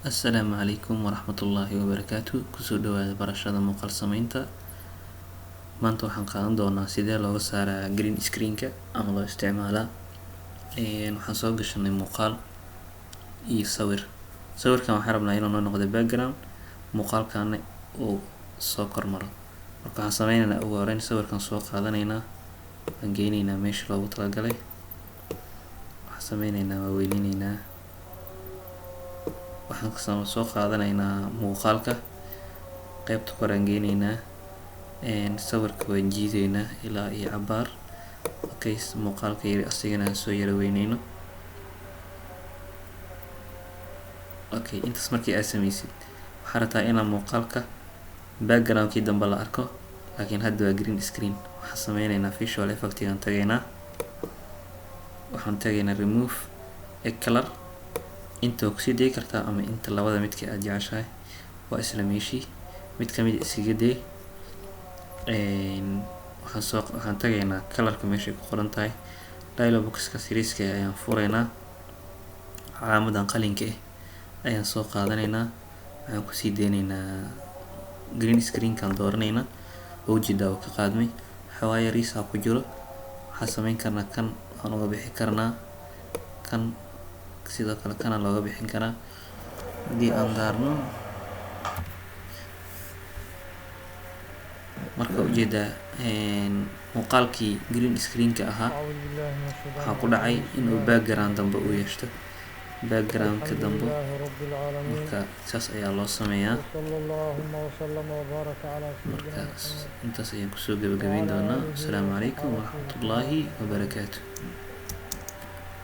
Assalaamu calaykum waraxmatullaahi wabarakaatu. Kusoo dhawaada barashada muuqaal sameynta. Maanta waxaan qaadan doonaa sidee looga saaraa green screen-ka ama loo isticmaalaa. Waxaan soo gashanay muuqaal iyo sawirkan waxaan rabnaa inuu noo noqdo background, muuqaalkaana uu soo kormaro. Marka waxaan sameynaynaa ugu horeyn sawirkan soo qaadanaynaa, waan geynaynaa meesha loogu talagalay, waxaan sameynaynaa waa weynaynaa, waxaan soo qaadanaynaa muuqaalka qaybta kore aan geynaynaa, sawirka waan jiidaynaa ilaa iyo cabaar. Okay, muuqaalka yari asigana aan soo yara weynayno. Okay, intaas markii aad sameysid waxaa rabtaa inaa muuqaalka background-kii dambe la arko, laakiin hadda waa green screen. Waxaan sameynaynaa visual effect-gaan tagaynaa, waxaan tagaynaa remove a color. inta kusii day kartaa ama inta labada midka aad jeceshahay waa isla meeshii mid kamid iskaga day. waxaan tagaynaa colorka meeshay ku qoran tahay, dialog box-ka siriiska ayaan furaynaa, calaamadan qalinka ayaan soo qaadanaynaa, waxaan kusii deynaynaa green screen-kaan dooranaynaa. ujeedaa oo ka qaadmay xawaaya riisa ku jiro. waxaan sameyn karnaa kan, waxaan uga bixi karnaa kan, sidoo kale kana looga bixin karaa haddii aan daarno. marka ujeedaa muuqaalkii green screen-ka ahaa waxaa ku dhacay inuu background dambe u yeeshto, background-ka dambe. marka saas ayaa loo sameeyaa. markaas intaas ayaan kusoo gabagabeyn doonaa. Assalaamu calaykum waraxmatullaahi wabarakaatu.